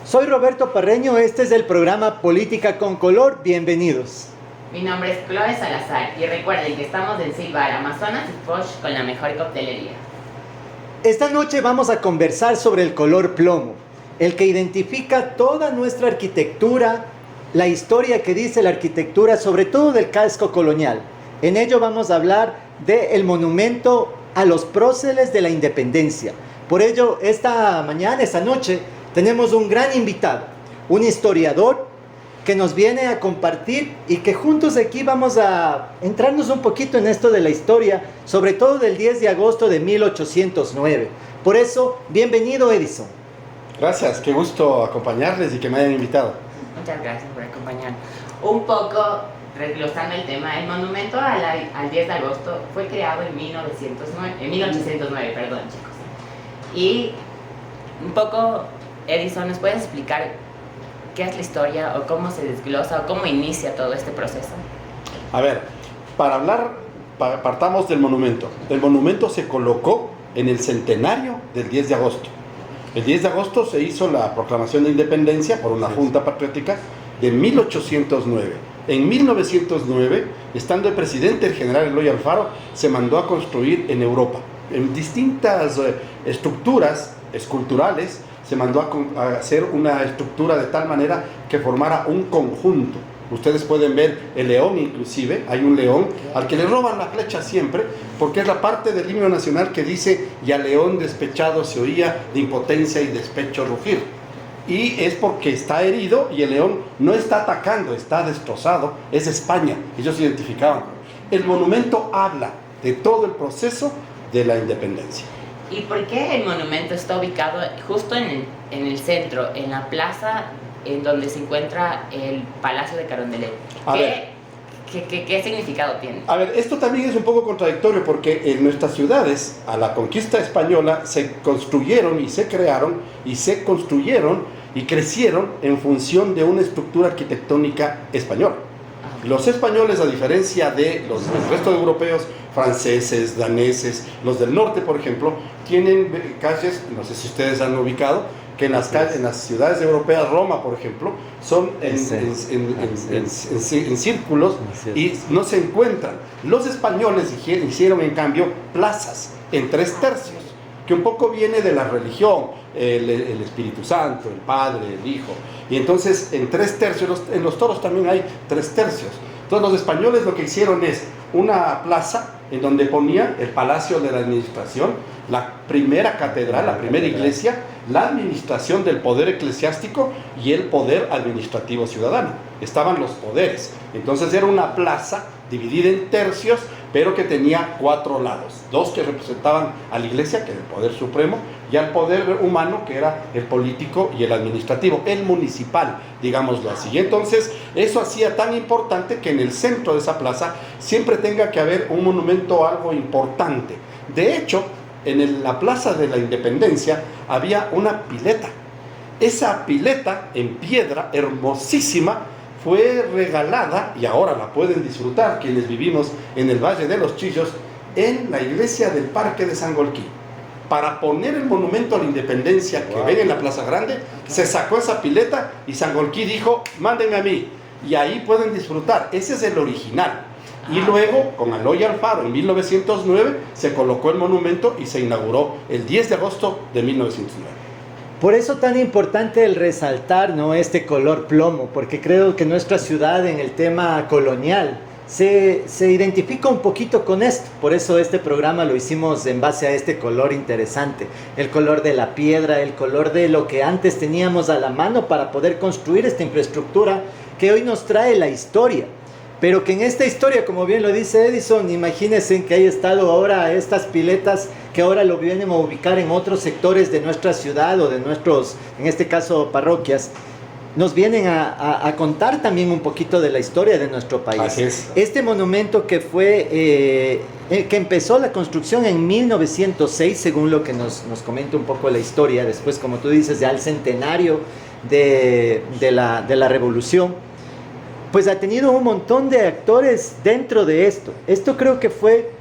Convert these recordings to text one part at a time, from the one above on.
Soy Roberto Parreño, este es el programa Política con Color, bienvenidos. Mi nombre es Chloe Salazar y recuerden que estamos en Silvar, Amazonas y Foch con la mejor coctelería. Esta noche vamos a conversar sobre el color plomo, el que identifica toda nuestra arquitectura, la historia que dice la arquitectura, sobre todo del casco colonial. En ello vamos a hablar del monumento a los próceres de la independencia. Por ello, esta noche, tenemos un gran invitado, un historiador que nos viene a compartir y que juntos aquí vamos a entrarnos un poquito en esto de la historia, sobre todo del 10 de agosto de 1809. Por eso, bienvenido, Edison. Gracias, qué gusto acompañarles y que me hayan invitado. Muchas gracias por acompañarnos. Un poco desglosando el tema, el monumento al 10 de agosto fue creado en 1809, perdón, chicos. Y un poco, Edison, ¿nos puedes explicar qué es la historia o cómo se desglosa o cómo inicia todo este proceso? A ver, partamos del monumento. El monumento se colocó en el centenario del 10 de agosto. El 10 de agosto se hizo la proclamación de independencia por una junta patriótica de 1809. En 1909, estando el presidente, el general Eloy Alfaro, se mandó a construir en Europa, en distintas estructuras esculturales. Se mandó a hacer una estructura de tal manera que formara un conjunto. Ustedes pueden ver el león, inclusive, hay un león al que le roban la flecha siempre, porque es la parte del himno nacional que dice: y al león despechado se oía de impotencia y despecho rugir. Y es porque está herido y el león no está atacando, está destrozado, es España, ellos identificaban. El monumento habla de todo el proceso de la independencia. ¿Y por qué el monumento está ubicado justo en el centro, en la plaza en donde se encuentra el Palacio de Carondelet? ¿Qué significado tiene? A ver, esto también es un poco contradictorio porque en nuestras ciudades, a la conquista española, se construyeron y se crearon y se construyeron y crecieron en función de una estructura arquitectónica española. Los españoles, a diferencia de del resto de europeos, franceses, daneses, los del norte, por ejemplo, tienen calles, no sé si ustedes han ubicado, que en las ciudades europeas, Roma, por ejemplo, son en círculos y no se encuentran. Los españoles hicieron, en cambio, plazas en 3 tercios, que un poco viene de la religión, el Espíritu Santo, el Padre, el Hijo. Y entonces en 3 tercios, en los toros también hay 3 tercios. Entonces los españoles lo que hicieron es una plaza en donde ponía el Palacio de la Administración, la primera catedral, la primera iglesia, la administración del poder eclesiástico y el poder administrativo ciudadano. Estaban los poderes. Entonces era una plaza dividida en tercios, pero que tenía 4 lados. 2 que representaban a la iglesia, que era el poder supremo, y al poder humano, que era el político y el administrativo, el municipal, digámoslo así. Y entonces eso hacía tan importante que en el centro de esa plaza siempre tenga que haber un monumento, algo importante. De hecho, en la Plaza de la Independencia había una pileta. Esa pileta en piedra, hermosísima, fue regalada, y ahora la pueden disfrutar quienes vivimos en el Valle de los Chillos, en la iglesia del Parque de Sangolquí. Para poner el monumento a la independencia que ven en la Plaza Grande, se sacó esa pileta y Sangolquí dijo: mándenme a mí, y ahí pueden disfrutar. Ese es el original. Y luego, con Eloy Alfaro, en 1909, se colocó el monumento y se inauguró el 10 de agosto de 1909. Por eso tan importante el resaltar, ¿no?, este color plomo, porque creo que nuestra ciudad en el tema colonial se identifica un poquito con esto. Por eso este programa lo hicimos en base a este color interesante, el color de la piedra, el color de lo que antes teníamos a la mano para poder construir esta infraestructura que hoy nos trae la historia. Pero que en esta historia, como bien lo dice Edison, imagínense que haya estado ahora estas piletas que ahora lo vienen a ubicar en otros sectores de nuestra ciudad o de nuestros, en este caso, parroquias, nos vienen a contar también un poquito de la historia de nuestro país. Así es. Este monumento que que empezó la construcción en 1906, según lo que nos comenta un poco la historia, después, como tú dices, ya al centenario de la Revolución, pues ha tenido un montón de actores dentro de esto. Esto creo que fue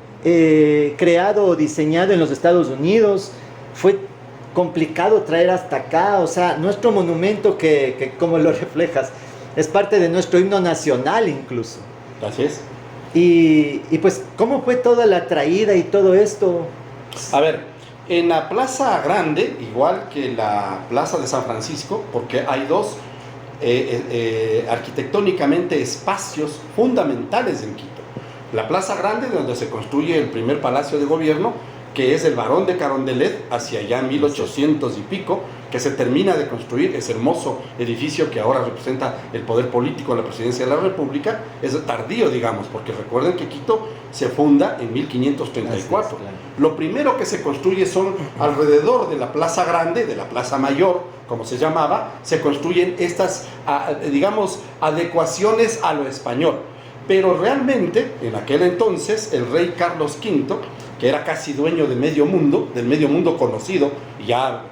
creado o diseñado en los Estados Unidos, fue complicado traer hasta acá. O sea, nuestro monumento que como lo reflejas, es parte de nuestro himno nacional incluso. Así es. Y pues, ¿cómo fue toda la traída y todo esto? A ver, en la Plaza Grande, igual que la Plaza de San Francisco, porque hay dos arquitectónicamente espacios fundamentales en Quito. La Plaza Grande, donde se construye el primer palacio de gobierno, que es el Barón de Carondelet, hacia allá 1800 y pico, que se termina de construir, ese hermoso edificio que ahora representa el poder político de la presidencia de la República. Es tardío, digamos, porque recuerden que Quito se funda en 1534. Claro. Lo primero que se construye son alrededor de la Plaza Grande, de la Plaza Mayor, como se llamaba, se construyen estas, digamos, adecuaciones a lo español. Pero realmente, en aquel entonces, el rey Carlos V, que era casi dueño de medio mundo, del medio mundo conocido, ya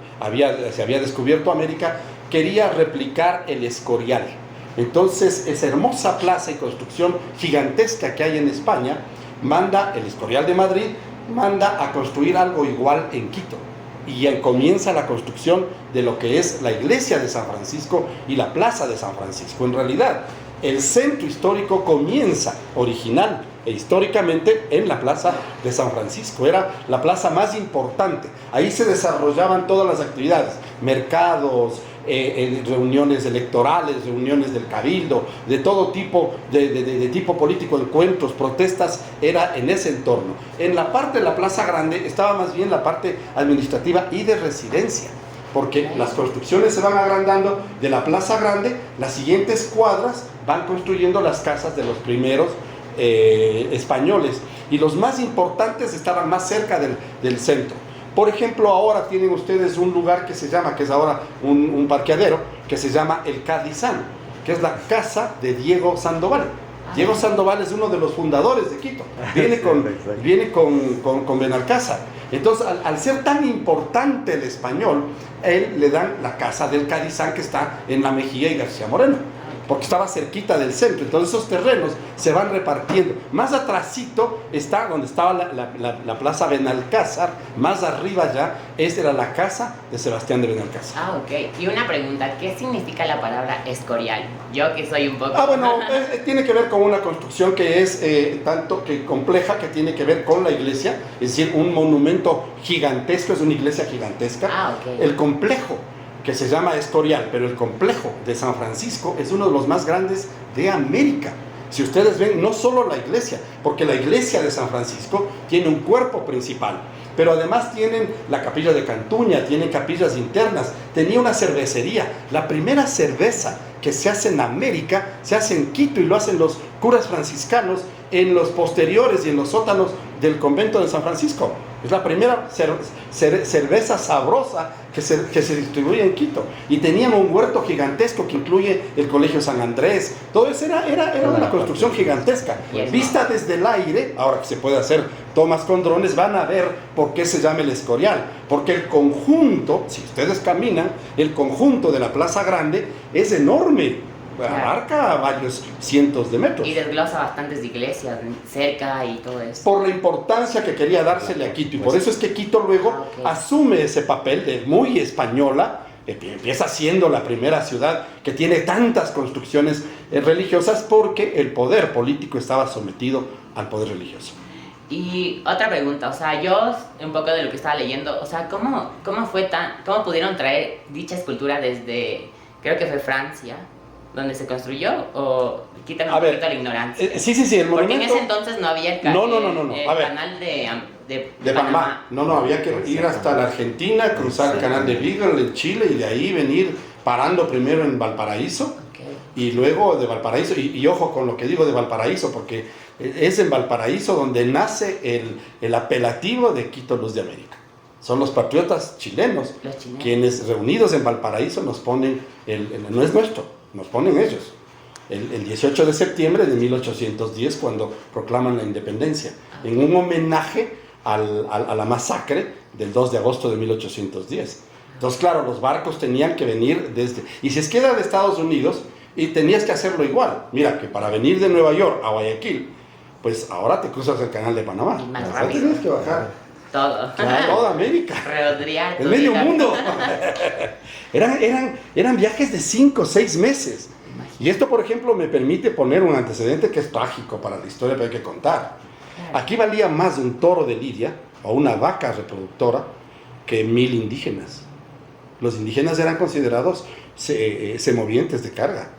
se había descubierto América, quería replicar el Escorial. Entonces, esa hermosa plaza y construcción gigantesca que hay en España, manda el Escorial de Madrid, manda a construir algo igual en Quito. Y ya comienza la construcción de lo que es la iglesia de San Francisco y la plaza de San Francisco. En realidad, el centro histórico comienza original e históricamente en la plaza de San Francisco. Era la plaza más importante. Ahí se desarrollaban todas las actividades, mercados, reuniones electorales, reuniones del cabildo, de todo tipo, de tipo político, encuentros, protestas, era en ese entorno. En la parte de la Plaza Grande estaba más bien la parte administrativa y de residencia, porque las construcciones se van agrandando de la Plaza Grande, las siguientes cuadras van construyendo las casas de los primeros españoles, y los más importantes estaban más cerca del centro. Por ejemplo, ahora tienen ustedes un lugar que se llama, que es ahora un parqueadero, que se llama el Cadizán, que es la casa de Diego Sandoval. Diego Sandoval es uno de los fundadores de Quito, viene con Benalcázar. Entonces, al ser tan importante el español, él le dan la casa del Cadizán, que está en La Mejía y García Moreno, porque estaba cerquita del centro. Entonces esos terrenos se van repartiendo. Más atrasito está donde estaba la plaza Benalcázar, más arriba ya, esa era la casa de Sebastián de Benalcázar. Ah, ok. Y una pregunta, ¿qué significa la palabra Escorial? Yo que soy un poco... Bueno, tiene que ver con una construcción que es tanto que compleja, que tiene que ver con la iglesia, es decir, un monumento gigantesco, es una iglesia gigantesca. Ah, ok. El complejo, que se llama Escorial, pero el complejo de San Francisco es uno de los más grandes de América. Si ustedes ven, no solo la iglesia, porque la iglesia de San Francisco tiene un cuerpo principal, pero además tienen la capilla de Cantuña, tienen capillas internas, tenía una cervecería. La primera cerveza que se hace en América se hace en Quito, y lo hacen los curas franciscanos en los posteriores y en los sótanos del convento de San Francisco. Es la primera cerveza sabrosa que se distribuye en Quito. Y tenían un huerto gigantesco que incluye el Colegio San Andrés. Todo eso era una construcción gigantesca. Vista desde el aire, ahora que se puede hacer tomas con drones, van a ver por qué se llama el Escorial. Porque el conjunto, si ustedes caminan, el conjunto de la Plaza Grande es enorme. Abarca varios cientos de metros. Y desglosa bastantes iglesias cerca y todo eso. Por la importancia que quería dársele a Quito. Y por eso es que Quito luego asume ese papel de muy española. Empieza siendo la primera ciudad que tiene tantas construcciones religiosas, porque el poder político estaba sometido al poder religioso. Y otra pregunta, o sea, yo un poco de lo que estaba leyendo, o sea, ¿cómo pudieron traer dicha escultura desde, creo que fue Francia, donde se construyó? O quítame un poquito la ignorancia. Sí, el monumento... Porque en ese entonces no había el canal de Panamá. No, había que ir hasta la Argentina, cruzar el canal de Beagle en Chile, y de ahí venir parando primero en Valparaíso, y luego de Valparaíso, y ojo con lo que digo de Valparaíso, porque es en Valparaíso donde nace el apelativo de Quito Luz de América. Son los patriotas chilenos, quienes reunidos en Valparaíso nos ponen, no es nuestro, nos ponen ellos, el 18 de septiembre de 1810, cuando proclaman la independencia, en un homenaje a la masacre del 2 de agosto de 1810. Entonces, claro, los barcos tenían que venir desde... Y si es que era de Estados Unidos, y tenías que hacerlo igual. Mira, que para venir de Nueva York a Guayaquil, pues ahora te cruzas el canal de Panamá. Más rápido. Tienes que bajar Todo. Claro. Toda América. Rodriar El medio todita. mundo. Eran viajes de 5 o 6 meses. Y esto, por ejemplo, me permite poner un antecedente que es trágico para la historia, pero hay que contar. Claro. Aquí valía más un toro de lidia o una vaca reproductora que 1000 indígenas. Los indígenas eran considerados semovientes de carga.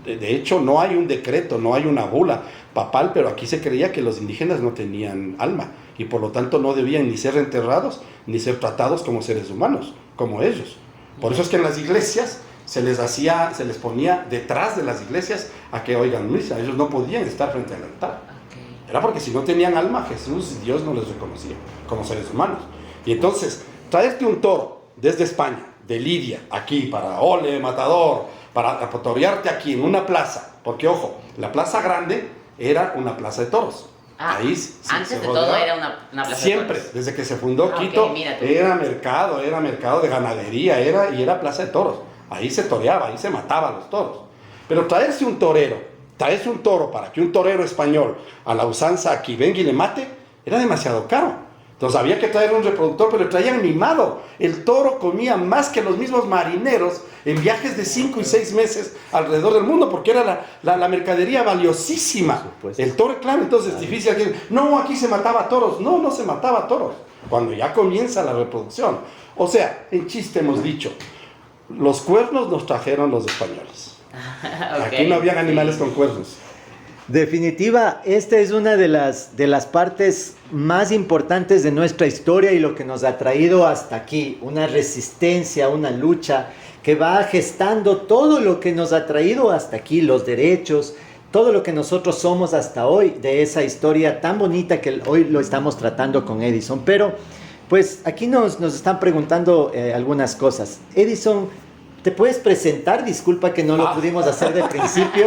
De hecho, no hay un decreto, no hay una bula papal, pero aquí se creía que los indígenas no tenían alma y por lo tanto no debían ni ser enterrados ni ser tratados como seres humanos, como ellos. Por eso es que en las iglesias se les ponía detrás de las iglesias a que oigan misa. Ellos no podían estar frente al altar. Ok. Era porque si no tenían alma, Jesús y Dios no les reconocía como seres humanos. Y entonces, traerte un toro desde España, de Lidia, aquí, para Ole, Matador, para torearte aquí en una plaza, porque ojo, la plaza grande era una plaza de toros. Ah, Ahí antes de todo era una plaza siempre, de toros. desde que se fundó Ah, Quito, ok, mira tú. era mercado de ganadería, era plaza de toros. Ahí se toreaba, ahí se mataba a los toros. Pero traerse un toro para que un torero español a la usanza aquí venga y le mate, era demasiado caro. Entonces había que traer un reproductor, pero le traían mimado. El toro comía más que los mismos marineros en viajes de 5 y 6 meses alrededor del mundo, porque era la mercadería valiosísima. Por supuesto. El toro, claro, entonces es difícil. No, aquí se mataba toros. No se mataba toros. Cuando ya comienza la reproducción. O sea, en chiste hemos dicho, los cuernos nos trajeron los españoles. Ok, Aquí no habían animales sí. con cuernos. Definitiva, esta es una de las partes más importantes de nuestra historia y lo que nos ha traído hasta aquí, una resistencia, una lucha que va gestando todo lo que nos ha traído hasta aquí, los derechos, todo lo que nosotros somos hasta hoy, de esa historia tan bonita que hoy lo estamos tratando con Edison. Pero, pues, aquí nos están preguntando algunas cosas. Edison, ¿te puedes presentar? Disculpa que no lo pudimos hacer de principio.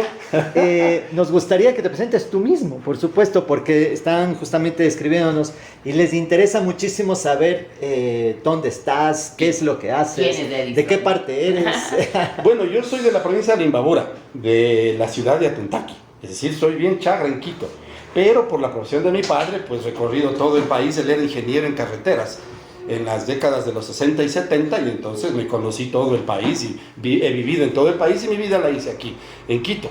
Nos gustaría que te presentes tú mismo, por supuesto, porque están justamente escribiéndonos y les interesa muchísimo saber dónde estás, qué es lo que haces, ¿Quién es Edison? de qué parte eres. Bueno, yo soy de la provincia de Imbabura, de la ciudad de Atuntaqui. Es decir, soy bien chagra en Quito. Pero por la profesión de mi padre, pues recorrido todo el país. Él era ingeniero en carreteras en las décadas de los 60 y 70, y entonces me conocí todo el país y he vivido en todo el país y mi vida la hice aquí, en Quito.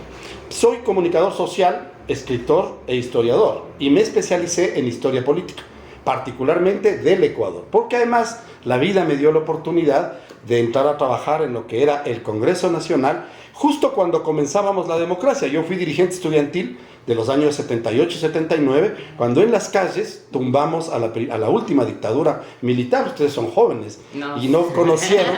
Soy comunicador social, escritor e historiador y me especialicé en historia política, particularmente del Ecuador, porque además la vida me dio la oportunidad de entrar a trabajar en lo que era el Congreso Nacional, justo cuando comenzábamos la democracia. Yo fui dirigente estudiantil de los años 78 y 79, cuando en las calles tumbamos a la última dictadura militar. Ustedes son jóvenes y no conocieron,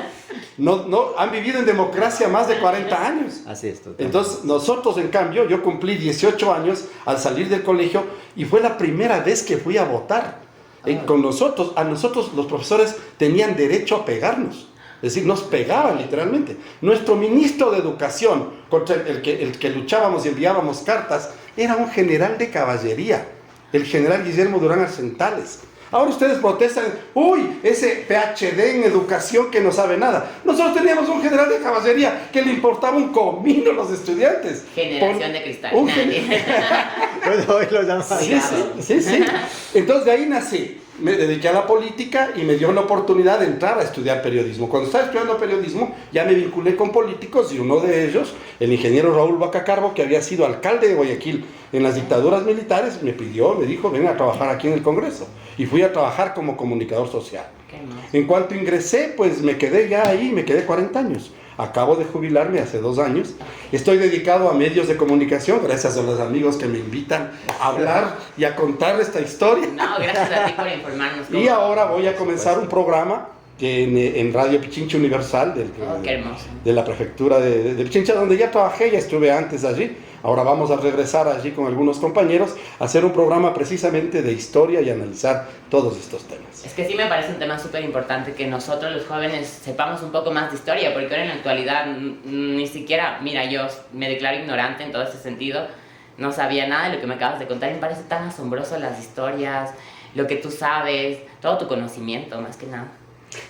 no han vivido en democracia más de 40 años. Así es, total. Entonces nosotros, en cambio, yo cumplí 18 años al salir del colegio y fue la primera vez que fui a votar. A nosotros los profesores tenían derecho a pegarnos. Es decir, nos pegaban literalmente. Nuestro ministro de Educación, contra el que luchábamos y enviábamos cartas, era un general de caballería, el general Guillermo Durán Arcentales. Ahora ustedes protestan, uy, ese PhD en educación que no sabe nada. Nosotros teníamos un general de caballería que le importaba un comino a los estudiantes. Generación de cristal. Bueno, hoy lo llaman. Sí. Entonces de ahí nací. Me dediqué a la política y me dio la oportunidad de entrar a estudiar periodismo. Cuando estaba estudiando periodismo ya me vinculé con políticos y uno de ellos, el ingeniero Raúl Vaca-Carbo, que había sido alcalde de Guayaquil en las dictaduras militares, me dijo, ven a trabajar aquí en el Congreso. Y fui a trabajar como comunicador social. Qué hermoso. En cuanto ingresé, pues me quedé ya ahí, me quedé 40 años. Acabo de jubilarme hace 2 años. Estoy dedicado a medios de comunicación, gracias a los amigos que me invitan a hablar y a contar esta historia. No, gracias a ti por informarnos. Y ahora voy a comenzar un programa en Radio Pichincha Universal Qué hermoso. de la prefectura de Pichincha, donde ya trabajé, ya estuve antes allí. Ahora vamos a regresar allí con algunos compañeros a hacer un programa precisamente de historia y analizar todos estos temas. Es que sí me parece un tema súper importante que nosotros los jóvenes sepamos un poco más de historia, porque ahora en la actualidad ni siquiera, mira, yo me declaro ignorante en todo ese sentido, no sabía nada de lo que me acabas de contar y me parece tan asombroso las historias, lo que tú sabes, todo tu conocimiento más que nada.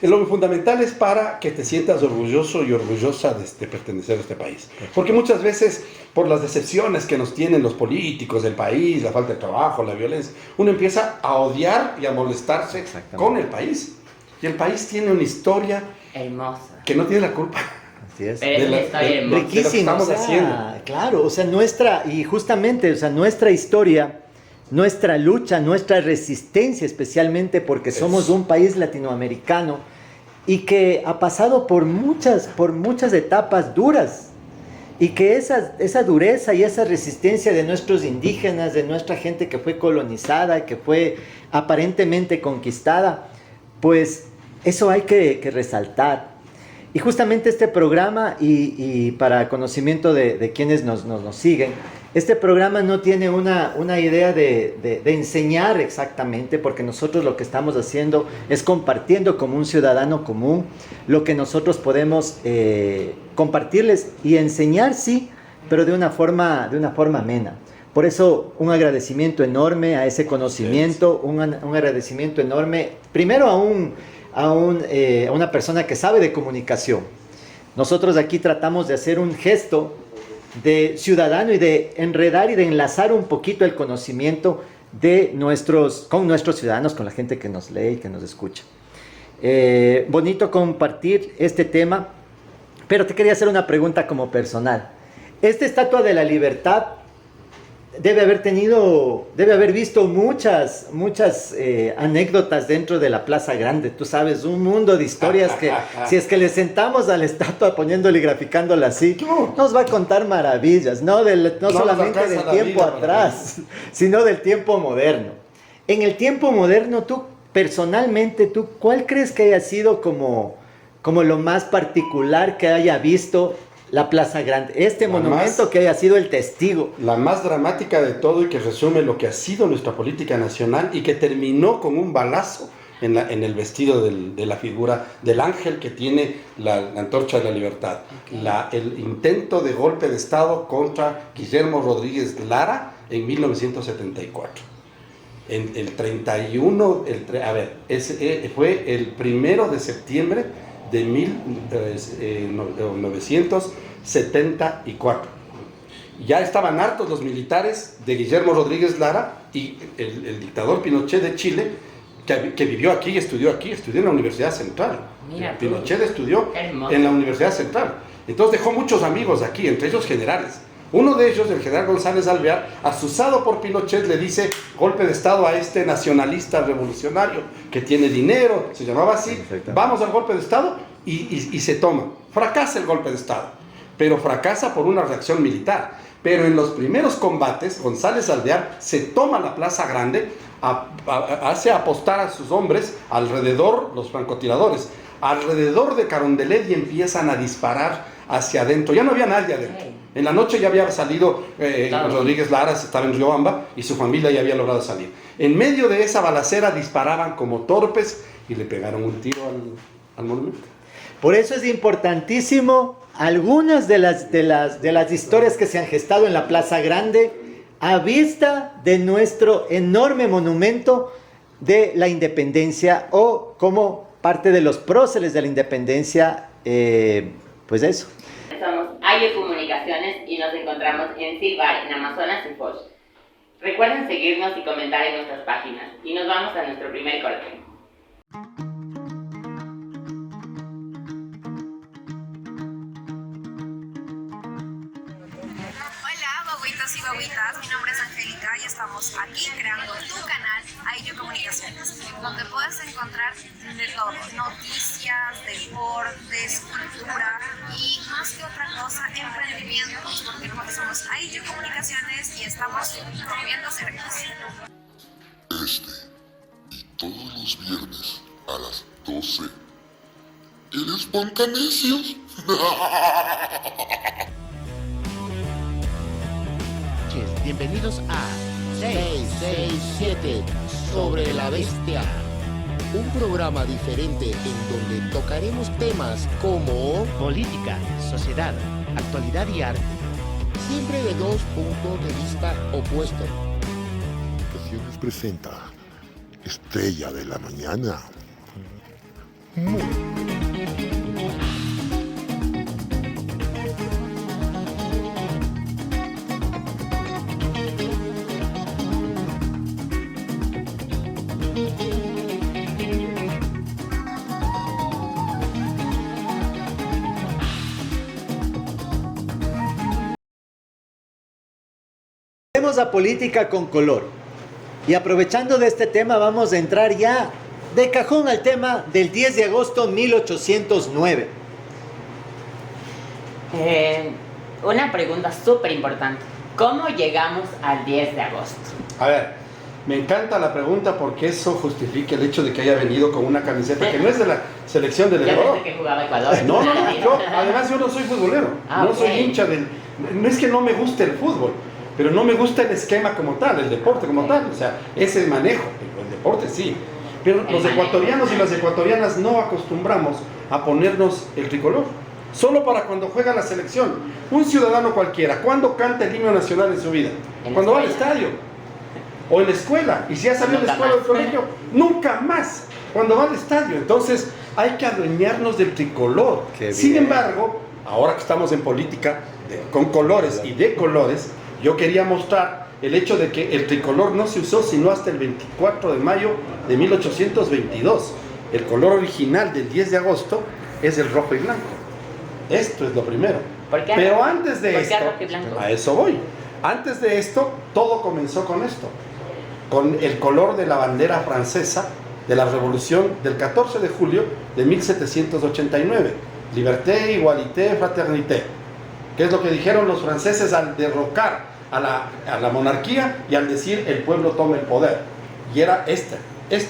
Lo fundamental es para que te sientas orgulloso y orgullosa de pertenecer a este país. Porque muchas veces, por las decepciones que nos tienen los políticos del país, la falta de trabajo, la violencia, uno empieza a odiar y a molestarse con el país. Y el país tiene una historia hermosa, que no tiene la culpa. Así es. pero es una historia hermosa. Riquísimo, estamos haciendo. Claro, o sea, nuestra historia, nuestra lucha, nuestra resistencia, especialmente porque somos un país latinoamericano y que ha pasado por muchas etapas duras, y que esa dureza y esa resistencia de nuestros indígenas, de nuestra gente que fue colonizada, que fue aparentemente conquistada, pues eso hay que resaltar. Y justamente este programa, y para conocimiento de quienes nos siguen, este programa no tiene una idea de enseñar exactamente, porque nosotros lo que estamos haciendo es compartiendo como un ciudadano común lo que nosotros podemos compartirles y enseñar, sí, pero de una forma amena. Por eso un agradecimiento enorme a ese conocimiento, un agradecimiento enorme primero a una persona que sabe de comunicación. Nosotros aquí tratamos de hacer un gesto de ciudadano y de enredar y de enlazar un poquito el conocimiento con nuestros ciudadanos, con la gente que nos lee y que nos escucha. Bonito compartir este tema, pero te quería hacer una pregunta como personal. Esta Estatua de la Libertad debe haber visto muchas anécdotas dentro de la Plaza Grande. Tú sabes, un mundo de historias que si es que le sentamos a la estatua poniéndole y graficándola así, nos va a contar maravillas, no solamente del tiempo atrás, sino del tiempo moderno. En el tiempo moderno, tú personalmente, ¿cuál crees que haya sido como lo más particular que haya visto la Plaza Grande, monumento que haya sido el testigo? La más dramática de todo y que resume lo que ha sido nuestra política nacional y que terminó con un balazo en el vestido de la figura del ángel que tiene la antorcha de la libertad. El intento de golpe de Estado contra Guillermo Rodríguez Lara en 1974. El 31, fue el 1 de septiembre de 1974. Ya estaban hartos los militares de Guillermo Rodríguez Lara y el dictador Pinochet de Chile, que vivió aquí y estudió en la Universidad Central. Mira, Pinochet estudió en la Universidad Central. Entonces dejó muchos amigos aquí, entre ellos generales. Uno de ellos, el general González Alvear, asusado por Pinochet, le dice golpe de Estado a este nacionalista revolucionario que tiene dinero, se llamaba así, vamos al golpe de Estado y se toma. Fracasa el golpe de Estado, pero fracasa por una reacción militar. Pero en los primeros combates, González Alvear se toma la Plaza Grande, hace apostar a sus hombres alrededor, los francotiradores, alrededor de Carondelet y empiezan a disparar hacia adentro. Ya no había nadie adentro. En la noche ya había salido Rodríguez Lara, estaba en Riobamba y su familia ya había logrado salir. En medio de esa balacera disparaban como torpes y le pegaron un tiro al monumento. Por eso es importantísimo algunas de las historias que se han gestado en la Plaza Grande a vista de nuestro enorme monumento de la independencia, o como parte de los próceres de la independencia, pues eso. Somos AIO Comunicaciones y nos encontramos en Silvar, en Amazonas y Foch. Recuerden seguirnos y comentar en nuestras páginas. Y nos vamos a nuestro primer corte. Y babuitas, mi nombre es Angélica y estamos aquí creando tu canal AIO Comunicaciones, donde puedes encontrar de todo, noticias, deportes, cultura y más que otra cosa, emprendimientos, porque nosotros somos AIO Comunicaciones y estamos rompiendo cercas. Y todos los viernes a las 12 en Espontanécios. Bienvenidos a 667 sobre la bestia, un programa diferente en donde tocaremos temas como política, sociedad, actualidad y arte, siempre de dos puntos de vista opuestos. Comunicaciones presenta Estrella de la Mañana. Muy. Vemos a política con color. Y aprovechando de este tema, vamos a entrar ya de cajón al tema del 10 de agosto de 1809. Una pregunta súper importante. ¿Cómo llegamos al 10 de agosto? A ver, me encanta la pregunta porque eso justifica el hecho de que haya venido con una camiseta que no es de la selección del Yo Ecuador. pensé que jugaba Ecuador. No, además yo no soy futbolero, Ah, no ok. soy hincha del... No es que no me guste el fútbol, pero no me gusta el esquema como tal, el deporte como tal, o sea, ese manejo, el deporte sí. Pero los manejo. ecuatorianos y las ecuatorianas no acostumbramos a ponernos el tricolor, solo para cuando juega la selección. Un ciudadano cualquiera, ¿cuándo canta el himno nacional en su vida? En la Cuando va al escuela. estadio, o en la escuela, y si ya salió de la Nunca escuela o más. del colegio, nunca más, cuando va al estadio. Entonces hay que adueñarnos del tricolor. Qué bien. Sin embargo, ahora que estamos en política con colores y de colores, yo quería mostrar el hecho de que el tricolor no se usó sino hasta el 24 de mayo de 1822. El color original del 10 de agosto es el rojo y blanco. Esto es lo primero. ¿Por qué Pero rojo? antes de ¿Por qué esto, rojo y blanco? a eso voy. Antes de esto, todo comenzó con esto, con el color de la bandera francesa de la Revolución del 14 de julio de 1789. Liberté, igualité, fraternité. ¿Qué es lo que dijeron los franceses al derrocar a la monarquía y al decir el pueblo toma el poder? Y era esta es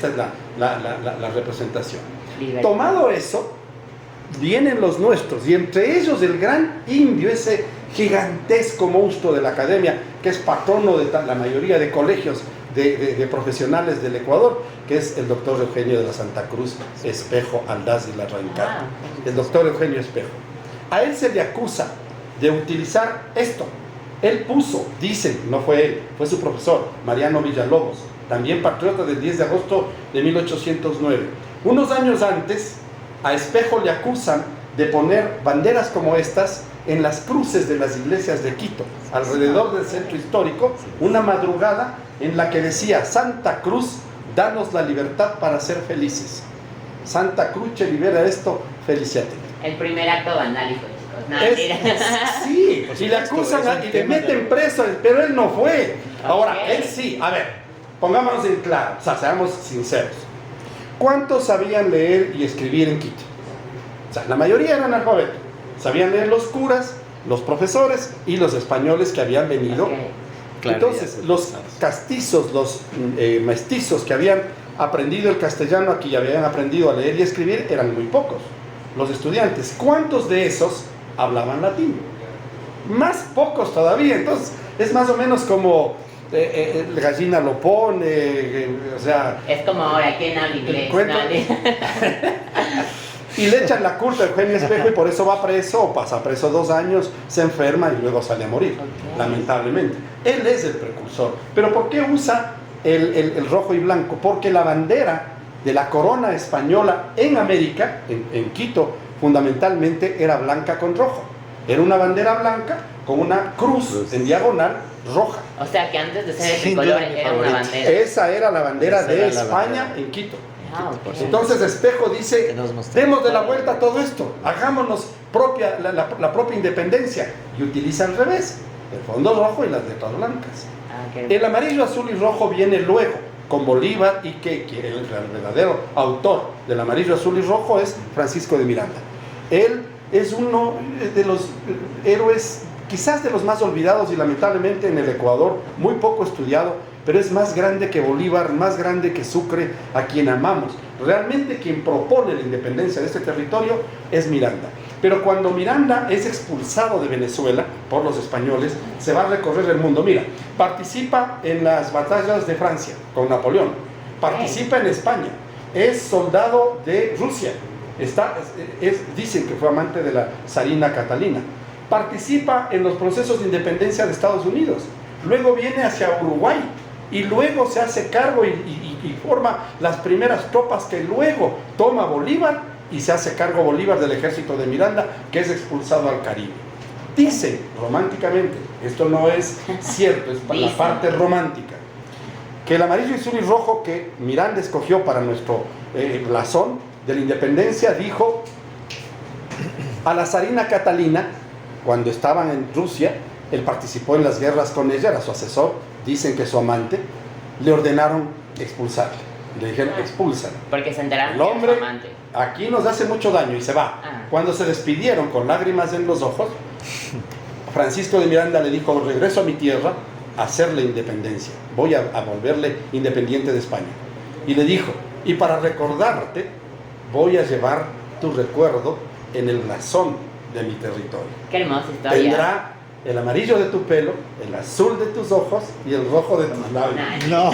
la representación. Libertad. Tomado eso, vienen los nuestros, y entre ellos el gran indio, ese gigantesco monstruo de la academia, que es patrono de la mayoría de colegios de profesionales del Ecuador, que es el doctor Eugenio de la Santa Cruz Espejo Aldaz y Larrancada. Ah, El doctor Eugenio Espejo. A él se le acusa de utilizar esto. Él puso, dicen, no fue él, fue su profesor, Mariano Villalobos, también patriota del 10 de agosto de 1809. Unos años antes, a Espejo le acusan de poner banderas como estas en las cruces de las iglesias de Quito, alrededor del centro histórico, una madrugada en la que decía: Santa Cruz, danos la libertad para ser felices. Santa Cruz te libera esto, feliciate. El primer acto vandálico, chicos. No, Es- mentira. sí, Por y le supuesto, acusan es un y le tema meten de- preso, pero él no fue. Ahora, Ok. él sí. A ver, pongámonos en claro, o sea, seamos sinceros. ¿Cuántos sabían leer y escribir en Quito? O sea, la mayoría eran analfabetos. Sabían leer los curas, los profesores y los españoles que habían venido. Ok. Claro, Entonces, ya, los castizos, los mestizos que habían aprendido el castellano aquí y habían aprendido a leer y escribir eran muy pocos. Los estudiantes, ¿cuántos de esos hablaban latín? Más pocos todavía. Entonces, es más o menos como la gallina lo pone, o sea, Es como ahora, ¿quién habla inglés? cuento- Nadie. y le echan la culpa a Eugenio Espejo y por eso va preso, o pasa preso 2 años, se enferma y luego sale a morir, Ok. lamentablemente. Él es el precursor. Pero ¿por qué usa el rojo y blanco? Porque la bandera de la corona española en América, en Quito, fundamentalmente era blanca con rojo. Era una bandera blanca con una cruz en diagonal roja. O sea que antes de ser el Sin tricolor duda, mi era una favorito. bandera. Esa era la bandera Esa de era la España bandera. en Quito. Ah, ok. Entonces Espejo dice, Que nos mostró. demos de la vuelta a todo esto, hagámonos la propia independencia, y utiliza al revés, el fondo rojo y las letras blancas. Ah, qué- El amarillo, azul y rojo viene luego, con Bolívar, y que el verdadero autor del amarillo, azul y rojo es Francisco de Miranda. Él es uno de los héroes, quizás de los más olvidados y lamentablemente en el Ecuador, muy poco estudiado, pero es más grande que Bolívar, más grande que Sucre, a quien amamos. Realmente quien propone la independencia de este territorio es Miranda. Pero cuando Miranda es expulsado de Venezuela por los españoles, se va a recorrer el mundo. Mira, participa en las batallas de Francia con Napoleón, participa en España, es soldado de Rusia, dicen que fue amante de la zarina Catalina, participa en los procesos de independencia de Estados Unidos, luego viene hacia Uruguay y luego se hace cargo y forma las primeras tropas que luego toma Bolívar y se hace cargo Bolívar del ejército de Miranda, que es expulsado al Caribe. Dicen románticamente, esto no es cierto, es la parte romántica, que el amarillo, azul y rojo que Miranda escogió para nuestro blasón de la independencia, dijo a la zarina Catalina, cuando estaban en Rusia, él participó en las guerras con ella, era su asesor, dicen que su amante, le ordenaron expulsarle. Le dijeron, expúlsalo. Porque se enteraron El que era hombre su amante. aquí nos hace mucho daño y se va. Cuando se despidieron con lágrimas en los ojos, Francisco de Miranda le dijo, regreso a mi tierra a hacerle independencia. Voy a volverle independiente de España. Y le dijo, y para recordarte, voy a llevar tu recuerdo en el blasón de mi territorio. Qué hermosa historia. Tendrá el amarillo de tu pelo, el azul de tus ojos y el rojo de tus labios. No,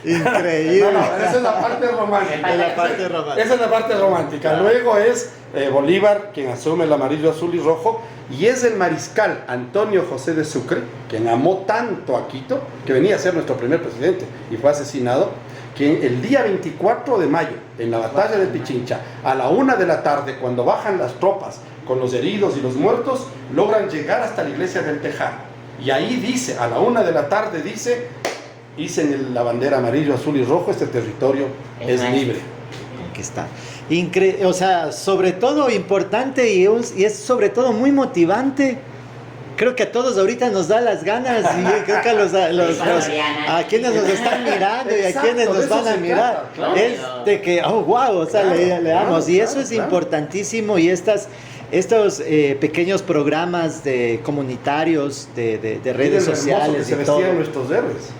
increíble. No, esa es la parte romántica. La parte romántica. Esa es la parte romántica. Luego es Bolívar quien asume el amarillo, azul y rojo, y es el mariscal Antonio José de Sucre, quien amó tanto a Quito, que venía a ser nuestro primer presidente y fue asesinado, que el día 24 de mayo, en la batalla de Pichincha, a la 1 de la tarde, cuando bajan las tropas con los heridos y los muertos, logran llegar hasta la iglesia del Tejar. Y ahí dice, a la 1 de la tarde dice, hice la bandera amarillo, azul y rojo, este territorio es libre. Aquí está. O sea, sobre todo importante y es sobre todo muy motivante. Creo que a todos ahorita nos da las ganas y creo que a quienes nos están mirando y a quienes nos van a mirar es de que, oh wow, o sea, leamos. Y eso es importantísimo, y estos pequeños programas comunitarios de redes sociales que se vestían nuestros héroes.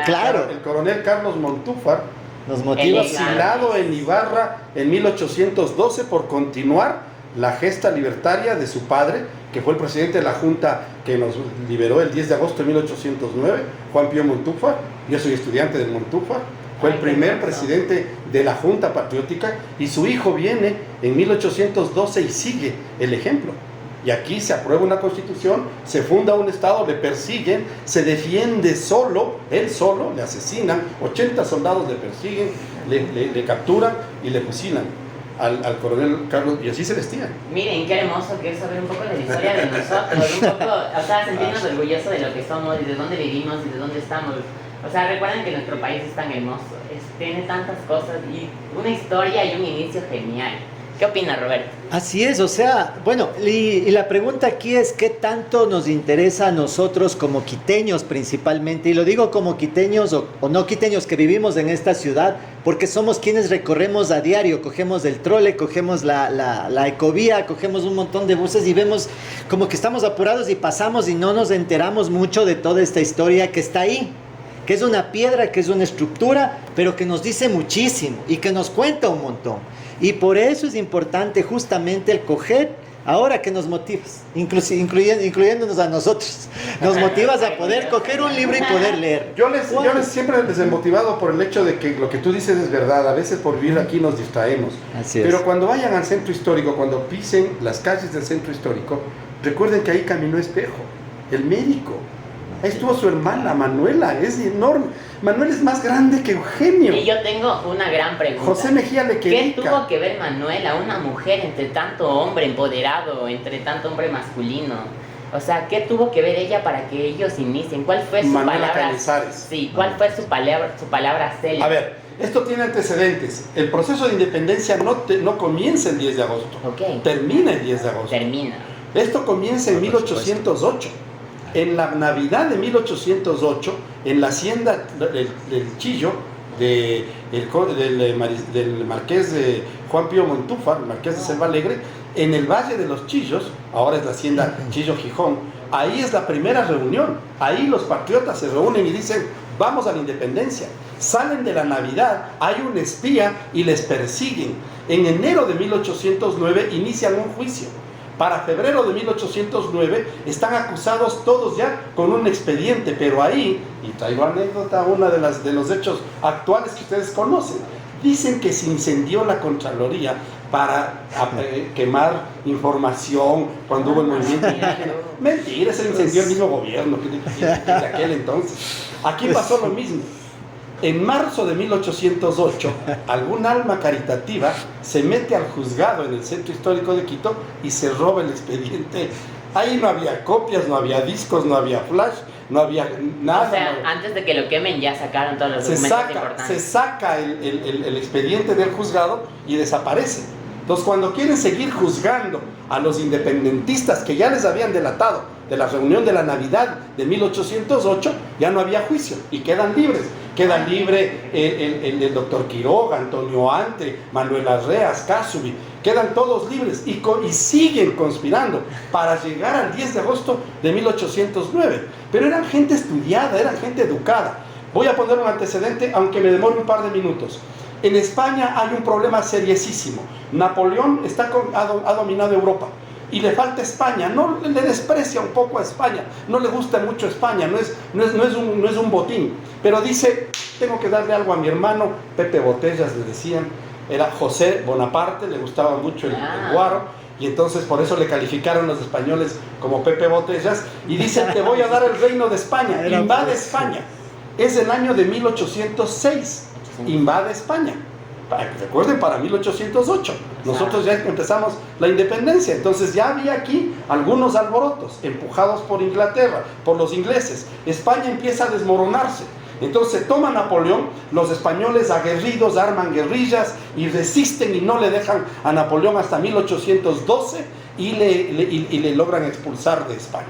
Claro, el coronel Carlos Montúfar nos motiva. Fusilado en Ibarra en 1812 por continuar la gesta libertaria de su padre, que fue el presidente de la Junta que nos liberó el 10 de agosto de 1809, Juan Pío Montúfar. Yo soy estudiante del Montúfar. Fue el primer presidente de la Junta Patriótica, y su hijo viene en 1812 y sigue el ejemplo. Y aquí se aprueba una constitución, se funda un estado, le persiguen, se defiende solo, él solo, le asesinan, 80 soldados le persiguen, le capturan y le fusilan al coronel Carlos, y así se vestían. Miren, qué hermoso que es saber un poco de la historia de nosotros, un poco, o sea, sentirnos orgullosos de lo que somos y de dónde vivimos y de dónde estamos. O sea, recuerden que nuestro país es tan hermoso, tiene tantas cosas y una historia y un inicio genial. ¿Qué opina, Roberto? Así es, o sea, bueno, y la pregunta aquí es qué tanto nos interesa a nosotros como quiteños principalmente, y lo digo como quiteños o no quiteños que vivimos en esta ciudad, porque somos quienes recorremos a diario, cogemos el trole, cogemos la ecovía, cogemos un montón de buses y vemos como que estamos apurados y pasamos y no nos enteramos mucho de toda esta historia que está ahí, que es una piedra, que es una estructura, pero que nos dice muchísimo y que nos cuenta un montón. Y por eso es importante justamente el coger, ahora que nos motivas, incluyéndonos a nosotros, nos motivas a poder coger un libro y poder leer. Yo siempre les he motivado por el hecho de que lo que tú dices es verdad. A veces por vivir aquí nos distraemos. Así es. Pero cuando vayan al centro histórico, cuando pisen las calles del centro histórico, recuerden que ahí caminó Espejo, el médico. Ahí estuvo su hermana Manuela, es enorme. Manuel es más grande que Eugenio. Y yo tengo una gran pregunta. José Mejía Lequerica. ¿Qué tuvo que ver Manuela, una mujer, entre tanto hombre empoderado, entre tanto hombre masculino? O sea, ¿qué tuvo que ver ella para que ellos inicien? ¿Cuál fue su Manuela palabra? Cañizares. Sí, ¿cuál fue su palabra célebre? A ver, esto tiene antecedentes. El proceso de independencia no comienza el 10 de agosto. Ok. Termina el 10 de agosto. Termina. Esto comienza en 1808. En la Navidad de 1808, en la hacienda del Chillo, del marqués de Juan Pío Montúfar, marqués de Selva Alegre, en el Valle de los Chillos, ahora es la hacienda Chillo Gijón, ahí es la primera reunión. Ahí los patriotas se reúnen y dicen, vamos a la independencia. Salen de la Navidad, hay un espía y les persiguen. En enero de 1809 inician un juicio. Para febrero de 1809 están acusados todos ya con un expediente, pero ahí, y traigo anécdota, una de los hechos actuales que ustedes conocen, dicen que se incendió la Contraloría para quemar información cuando hubo el movimiento indígena. Mentira, se incendió el mismo gobierno de aquel entonces. Aquí pasó lo mismo. En marzo de 1808, algún alma caritativa se mete al juzgado en el Centro Histórico de Quito y se roba el expediente. Ahí no había copias, no había discos, no había flash, no había nada. O sea, antes de que lo quemen ya sacaron todos los documentos importantes. Se saca el expediente del juzgado y desaparece. Entonces, cuando quieren seguir juzgando a los independentistas que ya les habían delatado de la reunión de la Navidad de 1808, ya no había juicio y quedan libres. Queda libre el doctor Quiroga, Antonio Ante, Manuel Arreas, Casubi, quedan todos libres y siguen conspirando para llegar al 10 de agosto de 1809. Pero eran gente estudiada, eran gente educada. Voy a poner un antecedente, aunque me demore un par de minutos. En España hay un problema seriosísimo. Napoleón ha dominado Europa y le falta España, no le desprecia un poco a España, no le gusta mucho España, no es un botín, pero dice, tengo que darle algo a mi hermano, Pepe Botellas le decían, era José Bonaparte, le gustaba mucho el guaro, y entonces por eso le calificaron los españoles como Pepe Botellas, y dice, te voy a dar el reino de España, invade España. Es el año de 1806, invade España. Recuerden, para 1808 nosotros ya empezamos la independencia, entonces ya había aquí algunos alborotos empujados por Inglaterra, por los ingleses. España empieza a desmoronarse, entonces se toma Napoleón, los españoles aguerridos arman guerrillas y resisten y no le dejan a Napoleón hasta 1812 y le logran expulsar de España.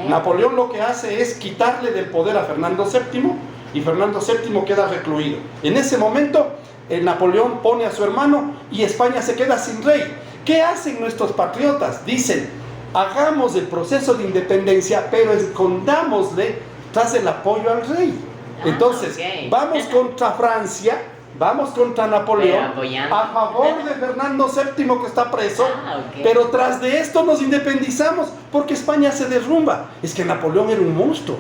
Napoleón lo que hace es quitarle del poder a Fernando VII y Fernando VII queda recluido. En ese momento Napoleón pone a su hermano y España se queda sin rey. ¿Qué hacen nuestros patriotas? Dicen, hagamos el proceso de independencia, pero escondámosle tras el apoyo al rey. Entonces, vamos contra Francia, vamos contra Napoleón, a favor de Fernando VII que está preso, pero tras de esto nos independizamos porque España se derrumba. Es que Napoleón era un monstruo.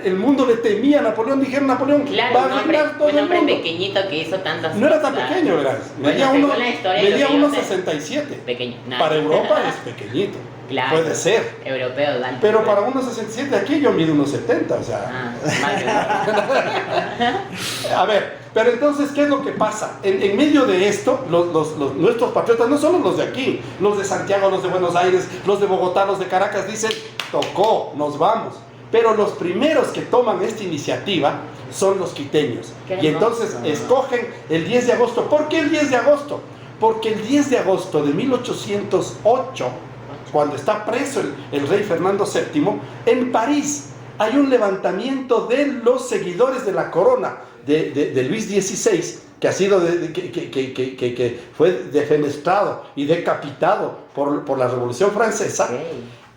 El mundo le temía a Napoleón, dijeron Napoleón, claro, va a reinar todo el mundo. Un hombre pequeñito que hizo tantas cosas. No era tan pequeño, verás. Medía 1,67. Pequeño. Para Europa es pequeñito. Claro, puede ser. Europeo, alto. Pero para 1,67 aquí yo mido 1,70, o sea. A ver, pero entonces, ¿qué es lo que pasa? En medio de esto, nuestros patriotas, no solo los de aquí, los de Santiago, los de Buenos Aires, los de Bogotá, los de Caracas, dicen, tocó, nos vamos. Pero los primeros que toman esta iniciativa son los quiteños. Y entonces escogen el 10 de agosto. ¿Por qué el 10 de agosto? Porque el 10 de agosto de 1808, cuando está preso el rey Fernando VII, en París hay un levantamiento de los seguidores de la corona de Luis XVI, que ha sido que fue defenestrado y decapitado por la Revolución Francesa.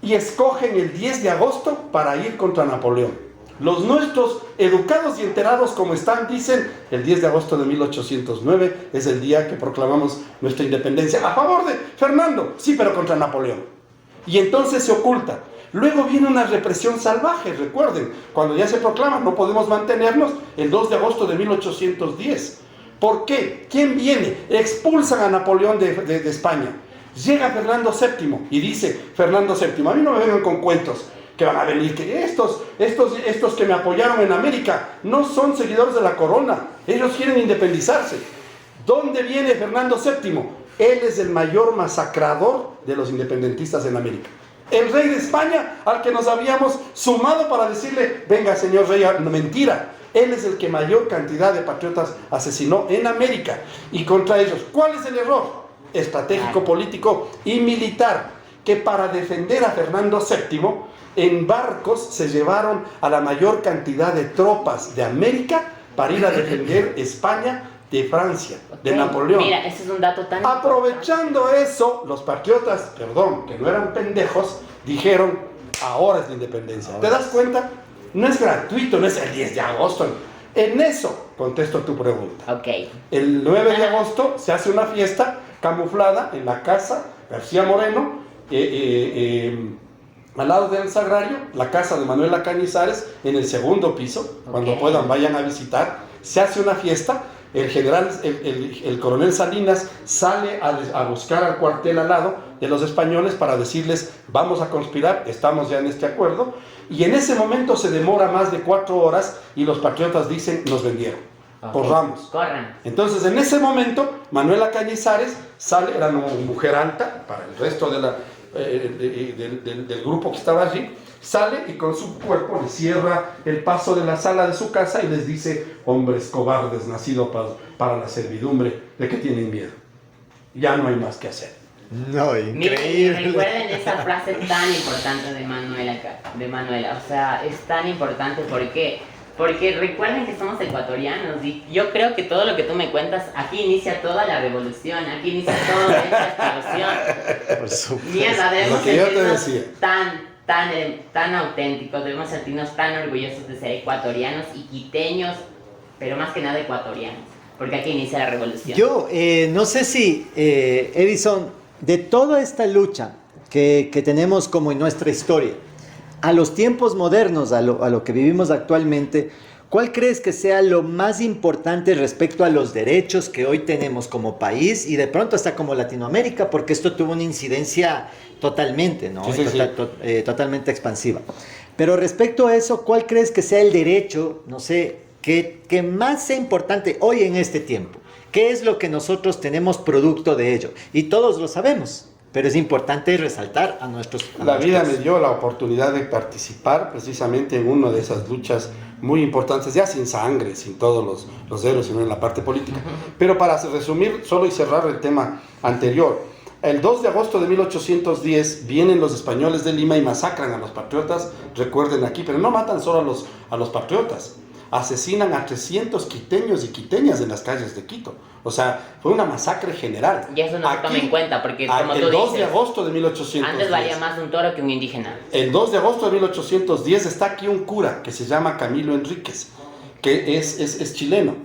Y escogen el 10 de agosto para ir contra Napoleón. Los nuestros, educados y enterados como están, dicen, el 10 de agosto de 1809 es el día que proclamamos nuestra independencia. A favor de Fernando, sí, pero contra Napoleón. Y entonces se oculta. Luego viene una represión salvaje, recuerden, cuando ya se proclama, no podemos mantenernos, el 2 de agosto de 1810. ¿Por qué? ¿Quién viene? Expulsan a Napoleón de España. Llega Fernando VII y dice, Fernando VII, a mí no me vengan con cuentos que van a venir, que estos que me apoyaron en América no son seguidores de la corona, ellos quieren independizarse. ¿Dónde viene Fernando VII? Él es el mayor masacrador de los independentistas en América. El rey de España al que nos habíamos sumado para decirle, venga señor rey, mentira. Él es el que mayor cantidad de patriotas asesinó en América. Y contra ellos, ¿cuál es el error? Estratégico, político y militar, que para defender a Fernando VII en barcos se llevaron a la mayor cantidad de tropas de América para ir a defender España de Francia, de Napoleón. Mira, ese es un dato tan aprovechando eso, los patriotas, que no eran pendejos, dijeron, ahora es la independencia. ¿Te das cuenta? No es gratuito, no es el 10 de agosto. En eso contesto tu pregunta. El 9 de agosto se hace una fiesta camuflada en la casa García Moreno, al lado del Sagrario, la casa de Manuela Cañizares, en el segundo piso. Cuando puedan, vayan a visitar. Se hace una fiesta. El coronel Salinas sale a buscar al cuartel al lado de los españoles para decirles, vamos a conspirar, estamos ya en este acuerdo. Y en ese momento se demora más de 4 horas y los patriotas dicen, nos vendieron. Ok. corramos. Corran. Entonces, en ese momento, Manuela Cañizares sale, era una mujer alta para el resto del grupo que estaba allí, sale y con su cuerpo le cierra el paso de la sala de su casa y les dice: hombres cobardes nacidos para la servidumbre, ¿de qué tienen miedo? Ya no hay más que hacer. No, Miren, increíble. recuerden esa frase tan importante de Manuela, o sea, es tan importante porque recuerden que somos ecuatorianos y yo creo que todo lo que tú me cuentas, aquí inicia toda la revolución, aquí inicia toda esta explosión. Por supuesto. Mierda, debemos Lo que yo te sentirnos decía. tan auténticos, debemos sentirnos tan orgullosos de ser ecuatorianos y quiteños, pero más que nada ecuatorianos, porque aquí inicia la revolución. Yo no sé si, Edison, de toda esta lucha que tenemos como en nuestra historia, a los tiempos modernos, a lo que vivimos actualmente, ¿cuál crees que sea lo más importante respecto a los derechos que hoy tenemos como país y de pronto hasta como Latinoamérica? Porque esto tuvo una incidencia totalmente, ¿no? Sí, sí, Totalmente expansiva. Pero respecto a eso, ¿cuál crees que sea el derecho, no sé, que más sea importante hoy en este tiempo? ¿Qué es lo que nosotros tenemos producto de ello? Y todos lo sabemos. Pero es importante resaltar a nuestros... La vida me dio la oportunidad de participar precisamente en una de esas luchas muy importantes, ya sin sangre, sin todos los héroes, sino en la parte política. Pero para resumir solo y cerrar el tema anterior, el 2 de agosto de 1810 vienen los españoles de Lima y masacran a los patriotas, recuerden aquí, pero no matan solo a los patriotas, asesinan a 300 quiteños y quiteñas en las calles de Quito. O sea, fue una masacre general. Y eso no se toma en cuenta, porque como tú el 2 dices, de agosto de 1810. antes valía más un toro que un indígena. El 2 de agosto de 1810 está aquí un cura que se llama Camilo Enríquez, que es chileno.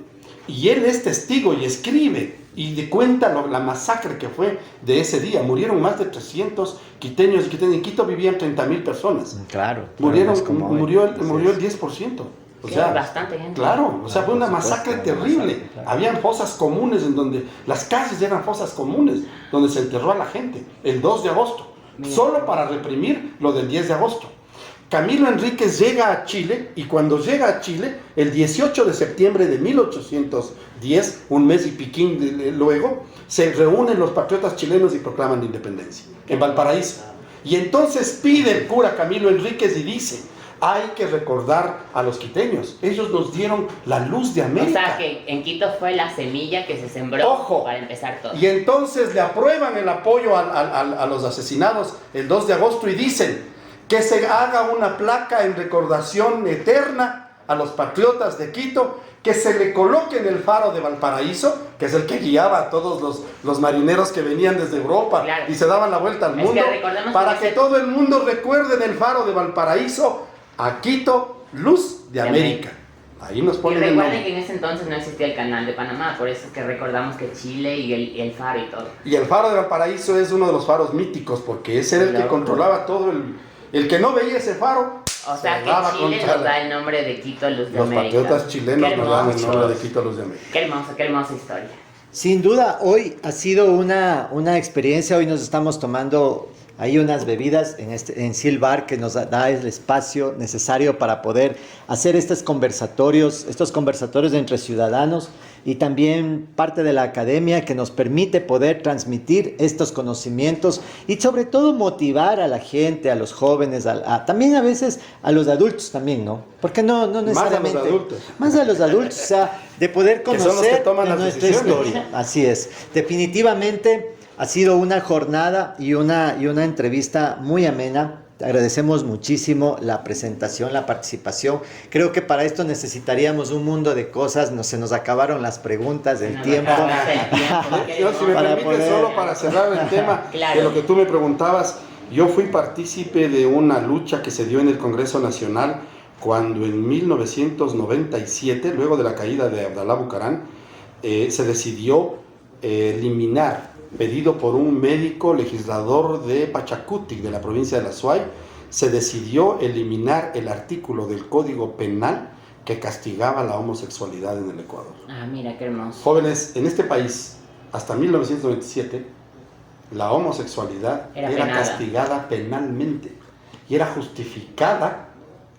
Y él es testigo y escribe y cuenta la masacre que fue de ese día. Murieron más de 300 quiteños y quiteñas. En Quito vivían 30.000 personas. Claro. Murió murió el 10%. O Sí, sea, bastante gente. claro, o sea, fue una por supuesto, masacre una terrible. masacre, claro. Habían fosas comunes en donde las calles eran fosas comunes, donde se enterró a la gente, el 2 de agosto, solo para reprimir lo del 10 de agosto. Camilo Enríquez llega a Chile y cuando llega a Chile, el 18 de septiembre de 1810, un mes y piquín luego, se reúnen los patriotas chilenos y proclaman la independencia en Valparaíso. Y entonces pide el cura Camilo Enríquez y dice: hay que recordar a los quiteños. Ellos nos dieron la luz de América. O sea, que en Quito fue la semilla que se sembró. Ojo. Para empezar todo. Y entonces le aprueban el apoyo a los asesinados el 2 de agosto y dicen que se haga una placa en recordación eterna a los patriotas de Quito, que se le coloque en el faro de Valparaíso, que es el que guiaba a todos los marineros que venían desde Europa, Claro. y se daban la vuelta al Es mundo, que recordemos para que que todo el mundo recuerde en el faro de Valparaíso a Quito, luz de América. Ahí nos Y ponen el recuerden nombre. que en ese entonces no existía el canal de Panamá, por eso es que recordamos que Chile y el faro y todo. Y el faro de Valparaíso es uno de los faros míticos, porque ese era el que Claro. controlaba todo el que no veía ese faro. O sea, se daba que Chile contra nos da el nombre de Quito, Luz de los América. patriotas chilenos Qué nos dan el hermoso. nombre de Quito, luz de América. Qué hermosa historia. Sin duda, hoy ha sido una experiencia. Hoy nos estamos tomando ahí unas bebidas en Silbar, que nos da el espacio necesario para poder hacer estos conversatorios entre ciudadanos, y también parte de la academia que nos permite poder transmitir estos conocimientos y sobre todo motivar a la gente, a los jóvenes, también a veces a los adultos también, ¿no? Porque no necesariamente... Más a los adultos, o sea, de poder Que son los conocer que toman de las nuestra decisiones. historia. Así es. Definitivamente ha sido una jornada y una entrevista muy amena. Te agradecemos muchísimo la presentación, la participación. Creo que para esto necesitaríamos un mundo de cosas. Se nos acabaron las preguntas, el tiempo. Yo, si me Para permite, poder- solo para cerrar el tema Claro. de lo que tú me preguntabas, yo fui partícipe de una lucha que se dio en el Congreso Nacional cuando en 1997, luego de la caída de Abdalá Bucarán, se decidió eliminar, pedido por un médico legislador de Pachacutic, de la provincia de La Suay, se decidió eliminar el artículo del Código Penal que castigaba la homosexualidad en el Ecuador. Ah, mira, qué hermoso. Jóvenes, en este país, hasta 1997, la homosexualidad Era era penada. castigada penalmente y era justificada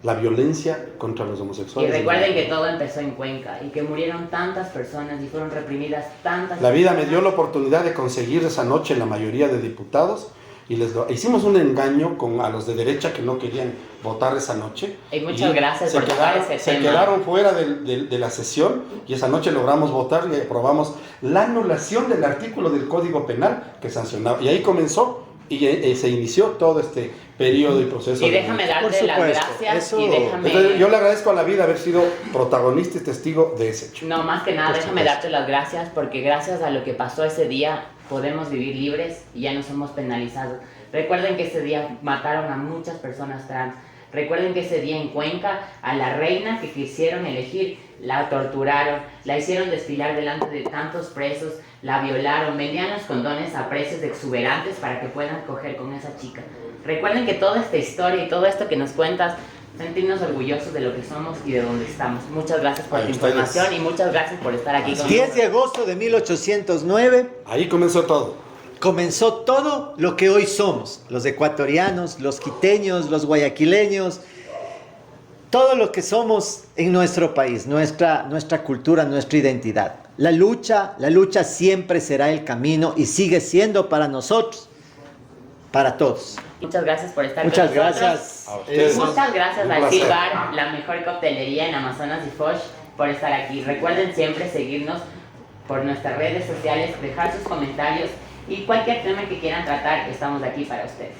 la violencia contra los Y homosexuales. recuerden que todo empezó en Cuenca y que murieron tantas personas y fueron reprimidas tantas La vida me personas. dio la oportunidad de conseguir esa noche la mayoría de diputados y hicimos un engaño a los de derecha que no querían votar esa noche. Y muchas gracias por tocar ese se tema. quedaron fuera de la sesión y esa noche logramos votar y aprobamos la anulación del artículo del Código Penal que sancionaba. Y ahí comenzó y se inició todo este periodo y proceso. Y déjame darte Por las supuesto, gracias eso- y déjame... Entonces, yo le agradezco a la vida haber sido protagonista y testigo de ese hecho. No, más que nada, Por déjame supuesto. darte las gracias porque gracias a lo que pasó ese día podemos vivir libres y ya no somos penalizados. Recuerden que ese día mataron a muchas personas trans. Recuerden que ese día en Cuenca a la reina que quisieron elegir la torturaron, la hicieron desfilar delante de tantos presos, la violaron, vendían los condones a precios exuberantes para que puedan coger con esa chica. Recuerden que toda esta historia y todo esto que nos cuentas, sentirnos orgullosos de lo que somos y de dónde estamos. Muchas gracias por A tu ustedes. información y muchas gracias por estar aquí conmigo. 10 de agosto de 1809 Ahí comenzó todo. comenzó todo lo que hoy somos, los ecuatorianos, los quiteños, los guayaquileños, todo lo que somos en nuestro país, nuestra cultura, nuestra identidad. La lucha siempre será el camino y sigue siendo para nosotros, para todos. Muchas gracias por estar Muchas con nosotros. gracias. A ustedes. Muchas gracias Un al placer. Silbar, la mejor coctelería en Amazonas y Foch, por estar aquí. Recuerden siempre seguirnos por nuestras redes sociales, dejar sus comentarios y cualquier tema que quieran tratar, estamos aquí para ustedes.